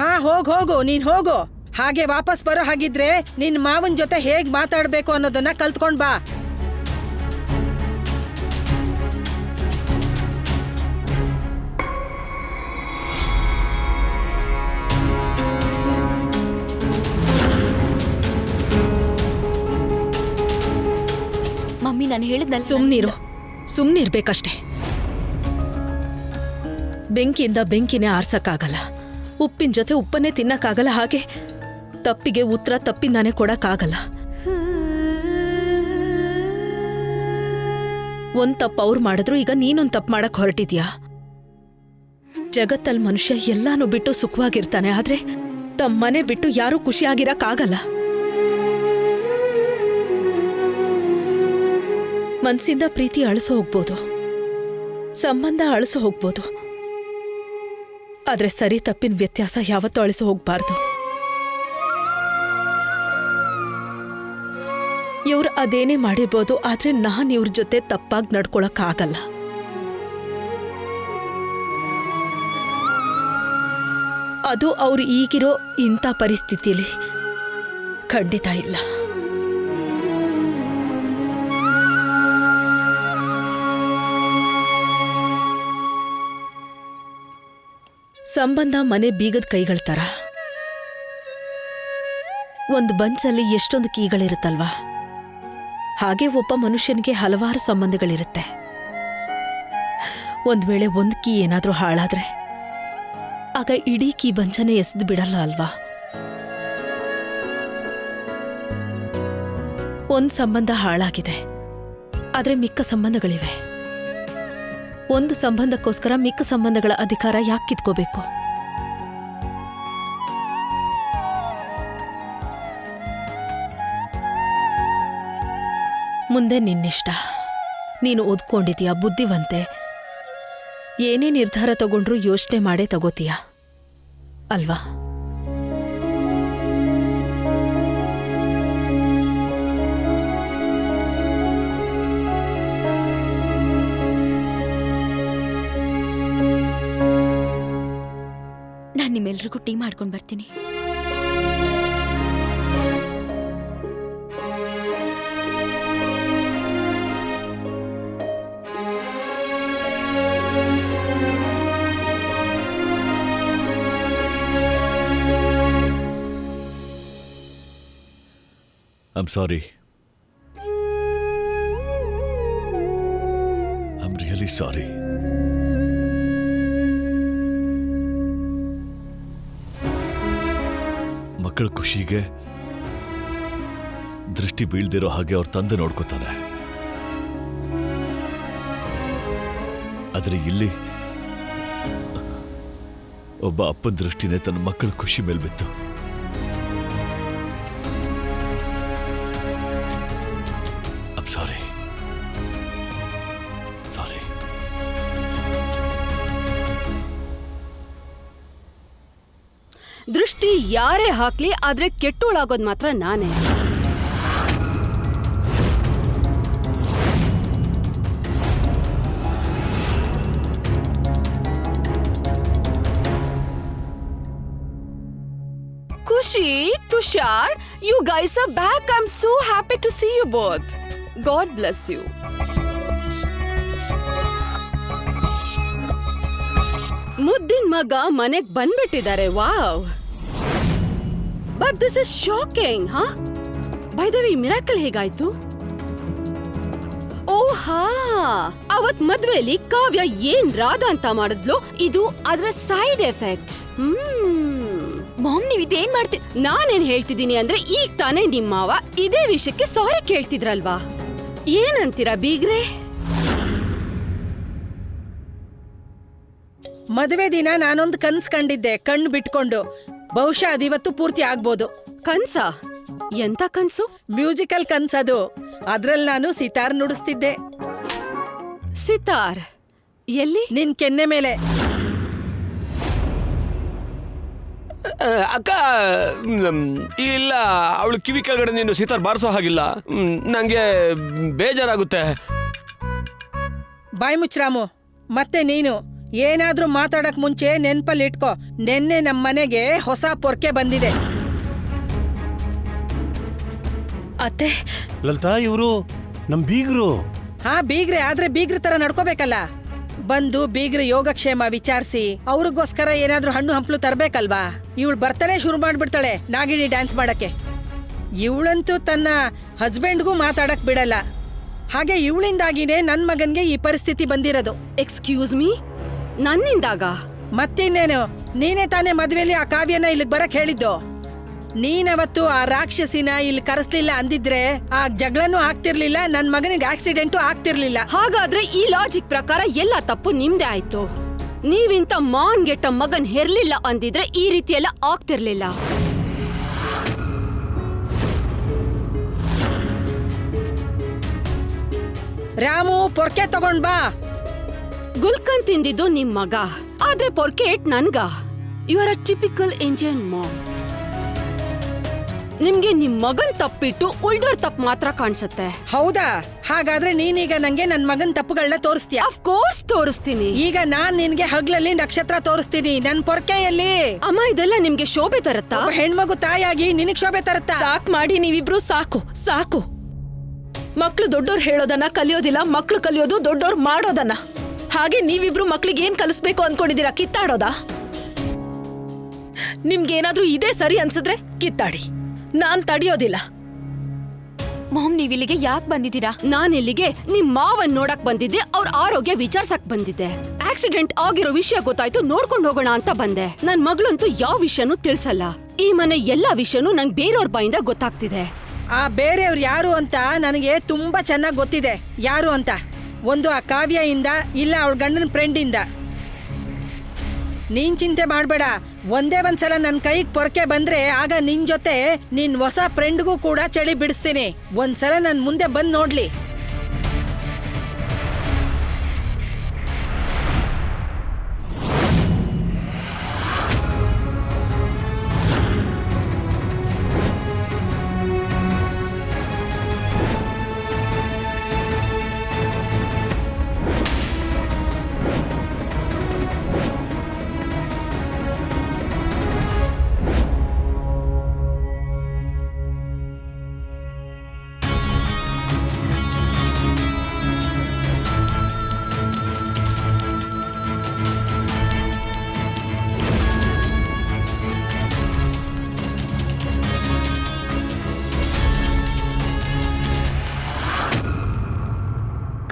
ಹಾ ಹೋಗು ನೀನ್ ಹೋಗು. ಹಾಗೆ ವಾಪಸ್ ಬರೋ ಹಾಗಿದ್ರೆ ನಿನ್ ಮಾವನ್ ಜೊತೆ ಹೇಗ್ ಮಾತಾಡ್ಬೇಕು ಅನ್ನೋದನ್ನ ಕಲ್ತ್ಕೊಂಡ್ ಬಾ. ಮಮ್ಮಿ ನಾನು ಹೇಳಿದ ಸುಮ್ನಿರ್ಬೇಕಷ್ಟೆ. ಬೆಂಕಿಯಿಂದ ಬೆಂಕಿನೇ ಆರ್ಸಕ್ಕಾಗಲ್ಲ, ಉಪ್ಪಿನ ಜೊತೆ ಉಪ್ಪನ್ನೇ ತಿನ್ನಕ್ಕಾಗಲ್ಲ. ಹಾಗೆ ತಪ್ಪಿಗೆ ಉತ್ತರ ತಪ್ಪಿಂದಾನೇ ಕೊಡಕ್ಕಾಗಲ್ಲ. ಒಂದ್ ತಪ್ಪು ಅವ್ರು ಮಾಡಿದ್ರು, ಈಗ ನೀನೊಂದ್ ತಪ್ಪು ಮಾಡಕ್ ಹೊರಟಿದ್ಯಾ. ಜಗತ್ತಲ್ಲಿ ಮನುಷ್ಯ ಎಲ್ಲಾನು ಬಿಟ್ಟು ಸುಖವಾಗಿರ್ತಾನೆ, ಆದ್ರೆ ತಮ್ಮ ಮನೆ ಬಿಟ್ಟು ಯಾರೂ ಖುಷಿಯಾಗಿರಕ್ಕಾಗಲ್ಲ. ಮನ್ಸಿಂದ ಪ್ರೀತಿ ಅಳಿಸೋ ಹೋಗ್ಬೋದು, ಸಂಬಂಧ ಅಳಿಸೋ ಹೋಗ್ಬೋದು, ಆದ್ರೆ ಸರಿ ತಪ್ಪಿನ ವ್ಯತ್ಯಾಸ ಯಾವತ್ತೂ ಅಳಿಸೋ ಹೋಗ್ಬಾರ್ದು. ಇವ್ರು ಅದೇನೇ ಮಾಡಿರ್ಬೋದು, ಆದ್ರೆ ನಾನ್ ಇವ್ರ ಜೊತೆ ತಪ್ಪಾಗಿ ನಡ್ಕೊಳಕ್ಕಾಗಲ್ಲ. ಅದು ಅವ್ರು ಈಗಿರೋ ಇಂಥ ಪರಿಸ್ಥಿತಿಲಿ ಖಂಡಿತ ಇಲ್ಲ. ಸಂಬಂಧ ಮನೆ ಬೀಗದ ಕೈಗಳ ತರ. ಒಂದು ಬಂಚಲ್ಲಿ ಎಷ್ಟೊಂದು ಕೀಗಳಿರುತ್ತಲ್ವಾ, ಹಾಗೆ ಒಬ್ಬ ಮನುಷ್ಯನಿಗೆ ಹಲವಾರು ಸಂಬಂಧಗಳಿರುತ್ತೆ. ಒಂದ್ ವೇಳೆ ಒಂದು ಕೀ ಏನಾದ್ರೂ ಹಾಳಾದ್ರೆ ಆಗ ಇಡೀ ಕೀ ಬಂಚನೆ ಎಸೆದು ಬಿಡಲ್ಲ ಅಲ್ವಾ. ಒಂದ್ ಸಂಬಂಧ ಹಾಳಾಗಿದೆ, ಆದ್ರೆ ಮಿಕ್ಕ ಸಂಬಂಧಗಳಿವೆ. ಒಂದು ಸಂಬಂಧಕ್ಕೋಸ್ಕರ ಮಿಕ್ಕ ಸಂಬಂಧಗಳ ಅಧಿಕಾರ ಯಾಕೆ ಕಿತ್ಕೋಬೇಕು? ಮುಂದೆ ನಿನ್ನಿಷ್ಟ. ನೀನು ಓದ್ಕೊಂಡಿದೀಯ, ಬುದ್ಧಿವಂತೆ. ಏನೇ ನಿರ್ಧಾರ ತಗೊಂಡ್ರೂ ಯೋಚನೆ ಮಾಡೇ ತಗೋತೀಯ ಅಲ್ವಾ? ನಾನು ನಿಮ್ಮೆಲ್ರಿಗೂ ಟೀ ಮಾಡ್ಕೊಂಡು ಬರ್ತೀನಿ. I'm sorry. I'm really sorry. ಮಕ್ಕಳ ಖುಷಿಗೆ ದೃಷ್ಟಿ ಬೀಳ್ದಿರೋ ಹಾಗೆ ಅವ್ರ ತಂದೆ ನೋಡ್ಕೋತಾನೆ. ಆದ್ರೆ ಇಲ್ಲಿ ಒಬ್ಬ ಅಪ್ಪನ ದೃಷ್ಟಿನೇ ತನ್ನ ಮಕ್ಕಳ ಖುಷಿ ಮೇಲೆ ಬಿತ್ತು. I'm sorry. Sorry. ದೃಷ್ಟಿ ಯಾರೇ ಹಾಕ್ಲಿ, ಆದ್ರೆ ಕೆಟ್ಟೋಳಾಗೋದ್ ಮಾತ್ರ ನಾನೇ. ಖುಷಿ, Tushar, you guys are back. I'm so happy to see you both. God bless you. ಮುದ್ದಿನ ಮಗ ಮನೆಗ್ ಬಂದ್ಬಿಟ್ಟಿದ್ದಾರೆ. Wow, but this is shocking. ಹಾ, ಬೈ ದ ವೇ, ಮಿರಾಕಲ್ ಹೇಗಾಯ್ತು? ಓಹಾ, ಅವತ್ ಮದ್ವೆಲಿ ಕಾವ್ಯ ಏನ್ ರಾಧಾ ಅಂತ ಮಾಡಿದ್ಲು, ಇದು ಅದರ ಸೈಡ್ ಎಫೆಕ್ಟ್. ಮಾಮ್, ನೀವ್ ಇದೇನ್ ಮಾಡ್ತೀರಿ? ನಾನೇನ್ ಹೇಳ್ತಿದ್ದೀನಿ ಅಂದ್ರೆ, ಈಗ ತಾನೇ ನಿಮ್ಮವ ಇದೇ ವಿಷಯಕ್ಕೆ ಸಾರಿ ಕೇಳ್ತಿದ್ರಲ್ವಾ? ಏನಂತೀರಾ ಬೀಗ್ರೆ? ಮದುವೆ ದಿನ ನಾನೊಂದು ಕನ್ಸ್ ಕಂಡಿದ್ದೆ, ಕಣ್ಣು ಬಿಟ್ಕೊಂಡು. ಬಹುಶಃ ಅದಿವತ್ತು ಪೂರ್ತಿ ಆಗ್ಬೋದು. ಕನ್ಸ? ಎಂತ ಕನ್ಸು? ಮ್ಯೂಸಿಕಲ್ ಕನ್ಸದು. ಅದ್ರಲ್ಲಿ ನಾನು ಸಿತಾರ್ ನುಡಿಸ್ತಿದ್ದೆ. ಸಿತಾರ್ ಎಲ್ಲಿ? ನಿನ್ ಕೆನ್ನೆ ಮೇಲೆ. ಅಕ್ಕ, ಇಲ್ಲ, ಅವಳು ಕಿವಿ ಕೆಳಗಡೆ ನೀನು ಸಿತಾರ್ ಬಾರಿಸೋ ಹಾಗಿಲ್ಲ. ನಂಗೆ ಬೇಜಾರಾಗುತ್ತೆ. ಬಾಯ್ ಮುಚ್ರಾಮು. ಮತ್ತೆ ನೀನು ಏನಾದ್ರೂ ಮಾತಾಡಕ್ ಮುಂಚೆ ನೆನ್ಪಲ್ಲಿ ಇಟ್ಕೋ, ನೆನ್ನೆ ನಮ್ ಮನೆಗೆ ಹೊಸ ಪೊರ್ಕೆ ಬಂದಿದೆ. ಅತ್ತೆ, ಲಲಿತಾ, ಇವರು ನಮ್ ಬೀಗ್ರು. ಹಾ, ಬೀಗ್ರೆ ಆದ್ರೆ ಬೀಗ್ರ ತರ ನಡ್ಕೋಬೇಕಲ್ಲ. ಬಂದು ಬೀಗ್ರ ಯೋಗಕ್ಷೇಮ ವಿಚಾರಿಸಿ ಅವ್ರಿಗೋಸ್ಕರ ಏನಾದ್ರೂ ಹಣ್ಣು ಹಂಪ್ಲು ತರ್ಬೇಕಲ್ವಾ. ಇವಳು ಬರ್ತಾನೆ ಶುರು ಮಾಡ್ಬಿಡ್ತಾಳೆ ನಾಗಿಣಿ ಡ್ಯಾನ್ಸ್ ಮಾಡಕ್ಕೆ. ಇವಳಂತೂ ತನ್ನ ಹಸ್ಬೆಂಡ್ಗೂ ಮಾತಾಡಕ್ ಬಿಡಲ್ಲ. ಹಾಗೆ ಇವಳಿಂದಾಗಿನೇ ನನ್ ಮಗನ್ಗೆ ಈ ಪರಿಸ್ಥಿತಿ ಬಂದಿರೋದು. ಎಕ್ಸ್ಕ್ಯೂಸ್ ಮೀ, ನನ್ನಿಂದಾಗ? ಮತ್ತಿನ್ನೇನು, ನೀನೇ ತಾನೇ ಮದ್ವೆಲಿ ಆ ಕಾವ್ಯನ ಇಲ್ಲಿಗ್ ಬರಕ್ ಹೇಳಿದ್ದು. ನೀನವತ್ತು ಆ ರಾಕ್ಷಸಿನ ಇಲ್ಲಿ ಕರೆಸ್ಲಿಲ್ಲ ಅಂದಿದ್ರೆ ಆ ಜಗಳನೂ ಆಗ್ತಿರ್ಲಿಲ್ಲ, ನನ್ ಮಗನಿಗೆ ಆಕ್ಸಿಡೆಂಟು ಆಗ್ತಿರ್ಲಿಲ್ಲ. ಹಾಗಾದ್ರೆ ಈ ಲಾಜಿಕ್ ಪ್ರಕಾರ ಎಲ್ಲ ತಪ್ಪು ನಿಮ್ದೇ ಆಯ್ತು. ನೀವಿಂತ ಮಾನ್ಗೆಟ್ಟ ಮಗನ್ ಹೆರ್ಲಿಲ್ಲ ಅಂದಿದ್ರೆ ಈ ರೀತಿ ಎಲ್ಲ ಆಗ್ತಿರ್ಲಿಲ್ಲ. ರಾಮು, ಪೊರ್ಕೆ ತಗೊಂಡ್ ಬಾ. ಗುಲ್ಕನ್ ತಿಂದಿದ್ದು ನಿಮ್ ಮಗ, ಆದ್ರೆ ಪೊರ್ಕೆ ಇಟ್ ನನ್ಗ. You are a typical Indian mom. ನಿಮ್ಗೆ ನಿಮ್ ಮಗನ್ ತಪ್ಪಿಟ್ಟು ಉಳ್ದೋರ್ ತಪ್ಪು ಮಾತ್ರ ಕಾಣಿಸುತ್ತೆ. ಹೌದಾ? ಹಾಗಾದ್ರೆ ನೀನೀಗ ನಂಗೆ ನನ್ ಮಗನ್ ತಪ್ಪುಗಳನ್ನ ತೋರಿಸ್ತೀಯ? ಆಫ್ ಕೋರ್ಸ್ ತೋರಿಸ್ತೀನಿ. ಈಗ ನಾನ್ ನಿನ್ಗೆ ಹಗ್ಲಲ್ಲಿ ನಕ್ಷತ್ರ ತೋರಿಸ್ತೀನಿ. ನನ್ ಪೊರ್ಕೆಯಲ್ಲಿ. ಅಮ್ಮ, ಇದೆಲ್ಲ ನಿಮ್ಗೆ ಶೋಭೆ ತರತ್ತಾ? ಒಬ್ಬ ಹೆಣ್ಮಗು ತಾಯಾಗಿ ನಿನಗ್ ಶೋಭೆ ತರುತ್ತಾ? ಸಾಕ್ ಮಾಡಿ ನೀವಿಬ್ರು, ಸಾಕು ಸಾಕು. ಮಕ್ಳು ದೊಡ್ಡೋರ್ ಹೇಳೋದನ್ನ ಕಲಿಯೋದಿಲ್ಲ, ಮಕ್ಳು ಕಲಿಯೋದು ದೊಡ್ಡೋರ್ ಮಾಡೋದನ್ನ. ಹಾಗೆ ನೀವಿಬ್ರು ಮಕ್ಳಿಗೆ ಏನ್ ಕಲಿಸ್ಬೇಕು ಅನ್ಕೊಂಡಿದೀರಾ? ಕಿತ್ತಾಡೋದಾ? ನಿಮ್ಗೇನಾದ್ರೂ ಇದೇ ಸರಿ ಅನ್ಸಿದ್ರೆ ಕಿತ್ತಾಡಿ, ನಾನ್ ತಡಿಯೋದಿಲ್ಲ. ಮಾಮ್, ನೀವ್ ಇಲ್ಲಿಗೆ ಯಾಕೆ ಬಂದಿದ್ದೀರಾ? ನಾನ್ ಇಲ್ಲಿಗೆ ನಿಮ್ ಮಾವನ್ ನೋಡಕ್ ಬಂದಿದ್ದೆ, ಅವ್ರ ಆರೋಗ್ಯ ವಿಚಾರ್ಸಕ್ ಬಂದಿದ್ದೆ. ಆಕ್ಸಿಡೆಂಟ್ ಆಗಿರೋ ವಿಷಯ ಗೊತ್ತಾಯ್ತು, ನೋಡ್ಕೊಂಡ್ ಹೋಗೋಣ ಅಂತ ಬಂದೆ. ನನ್ ಮಗಳಂತೂ ಯಾವ ವಿಷಯನೂ ತಿಳ್ಸಲ್ಲ. ಈ ಮನೆ ಎಲ್ಲಾ ವಿಷಯನೂ ನಂಗ್ ಬೇರೆಯವ್ರ ಬಾಯಿಂದ ಗೊತ್ತಾಗ್ತಿದೆ. ಆ ಬೇರೆಯವ್ರು ಯಾರು ಅಂತ ನನಗೆ ತುಂಬಾ ಚೆನ್ನಾಗ್ ಗೊತ್ತಿದೆ. ಯಾರು ಅಂತ? ಒಂದು ಆ ಕಾವ್ಯ ಇಂದ, ಇಲ್ಲ ಅವಳ ಗಂಡನ ಫ್ರೆಂಡ್ ಇಂದ. ನೀನ್ ಚಿಂತೆ ಮಾಡ್ಬೇಡ. ಒಂದೇ ಒಂದ್ಸಲ ನನ್ ಕೈಗ್ ಪೊರ್ಕೆ ಬಂದ್ರೆ ಆಗ ನಿನ್ ಜೊತೆ ನಿನ್ ಹೊಸ ಫ್ರೆಂಡ್ಗೂ ಕೂಡ ಚಳಿ ಬಿಡಿಸ್ತೀನಿ. ಒಂದ್ಸಲ ನನ್ ಮುಂದೆ ಬಂದ್ ನೋಡ್ಲಿ.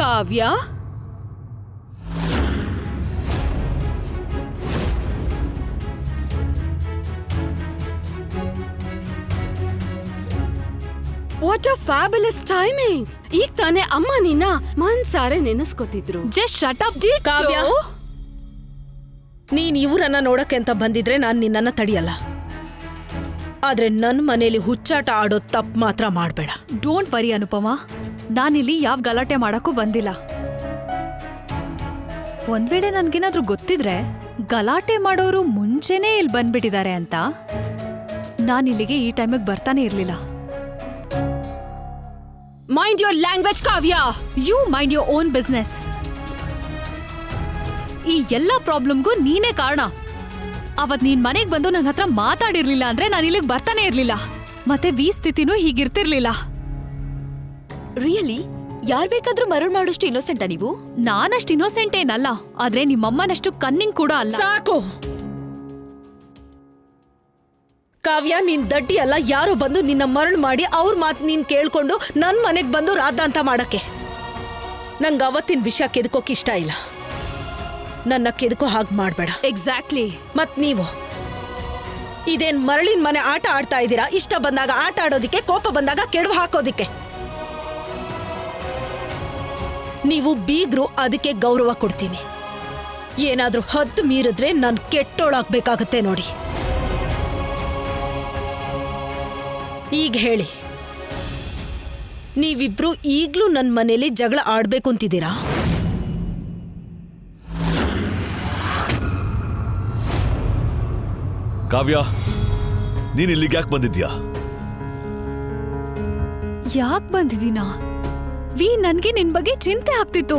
Kavya, what a fabulous timing. ಈಗ ತಾನೇ ಅಮ್ಮ ನಿನ್ನ ಮನ್ಸಾರೆ ನೆನೆಸ್ಕೊತಿದ್ರು. Just shut up. ಕಾವ್ಯ, ನೀನ್ ಇವ್ರನ್ನ ನೋಡಕ್ಕೆ ಅಂತ ಬಂದಿದ್ರೆ ನಾನ್ ನಿನ್ನನ್ನ ತಡಿಯಲ್ಲ. ಆದ್ರೆ ನನ್ ಮನೇಲಿ ಹುಚ್ಚಾಟ ಆಡೋ ತಪ್ಪು ಮಾತ್ರ ಮಾಡ್ಬೇಡ. ಡೋಂಟ್ ವರಿ ಅನುಪಮ, ನಾನಿಲ್ಲಿ ಯಾವ ಗಲಾಟೆ ಮಾಡಕ್ಕೂ ಬಂದಿಲ್ಲ. ಒಂದ್ ವೇಳೆ ನನ್ಗೇನಾದ್ರೂ ಗೊತ್ತಿದ್ರೆ ಗಲಾಟೆ ಮಾಡೋರು ಮುಂಚೆನೇ ಇಲ್ಲಿ ಬಂದ್ಬಿಟ್ಟಿದ್ದಾರೆ ಅಂತ, ನಾನಿಲ್ಲಿಗೆ ಈ ಟೈಮಿಗೆ ಬರ್ತಾನೆ ಇರ್ಲಿಲ್ಲ. Mind your language Kavya. You mind your own business. ಈ ಎಲ್ಲಾ ಪ್ರಾಬ್ಲಮ್ಗೂ ನೀನೇ ಕಾರಣ. ಅವತ್ ನೀನ್ ಮನೆಗ್ ಬಂದು ನನ್ನ ಹತ್ರ ಮಾತಾಡಿರ್ಲಿಲ್ಲ ಅಂದ್ರೆ ನಾನು ಇಲ್ಲಿಗೆ ಬರ್ತಾನೆ ಇರ್ಲಿಲ್ಲ. ಮತ್ತೆ ವಿ ಸ್ಥಿತಿನೂ ಹೀಗಿರ್ತಿರ್ಲಿಲ್ಲ. ರಿಯಲಿ? ಯಾರ್ ಬೇಕಾದ್ರೂ ಮರಳು ಮಾಡೋಷ್ಟು ಇನ್ನೋಸೆಂಟಾ ನೀವು? ನಾನಷ್ಟು ಇನ್ನೋಸೆಂಟ್ ಏನಲ್ಲ, ಆದ್ರೆ ನಿಮ್ಮಮ್ಮನಷ್ಟು ಕನ್ನಿಂಗ್ ಕೂಡ ಅಲ್ಲ. ಸಾಕು ಕಾವ್ಯ, ನೀನ್ ದಡ್ಡಿ ಅಲ್ಲ. ಯಾರೋ ಬಂದು ನಿನ್ನ ಮರಳು ಮಾಡಿ ಅವ್ರ ಮಾತು ನೀನ್ ಕೇಳ್ಕೊಂಡು ನನ್ ಮನೆಗ್ ಬಂದು ರಾದ್ದಾಂತ ಮಾಡಕ್ಕೆ. ನಂಗೆ ಅವತ್ತಿನ ವಿಷಯ ಕೆದಕೋಕ್ ಇಷ್ಟ ಇಲ್ಲ. ನನ್ನ ಕೆದಕೋ ಹಾಗೆ ಮಾಡ್ಬೇಡ. ಎಕ್ಸಾಕ್ಟ್ಲಿ. ಮತ್ ನೀವು ಇದೇನ್ ಮರಳಿನ ಮನೆ ಆಟ ಆಡ್ತಾ ಇದ್ದೀರಾ? ಇಷ್ಟ ಬಂದಾಗ ಆಟ ಆಡೋದಿಕ್ಕೆ, ಕೋಪ ಬಂದಾಗ ಕೆಡವು ಹಾಕೋದಿಕ್ಕೆ. ನೀವು ಬೀಗ್ರು, ಅದಕ್ಕೆ ಗೌರವ ಕೊಡ್ತೀನಿ. ಏನಾದ್ರೂ ಹದ್ದು ಮೀರಿದ್ರೆ ನಾನ್ ಕೆಟ್ಟೋಳಾಗ್ಬೇಕಾಗತ್ತೆ ನೋಡಿ. ಈಗ ಹೇಳಿ, ನೀವಿಬ್ರು ಈಗ್ಲೂ ನನ್ ಮನೇಲಿ ಜಗಳ ಆಡ್ಬೇಕು ಅಂತಿದ್ದೀರಾ? ಕಾವ್ಯ, ನೀನ್ ಇಲ್ಲಿಗೆ ಯಾಕೆ ಬಂದಿದ್ಯಾ? ಯಾಕ್ ಬಂದಿದೀನಾ? ವಿ, ನನ್ಗೆ ನಿನ್ ಬಗ್ಗೆ ಚಿಂತೆ ಆಗ್ತಿತ್ತು.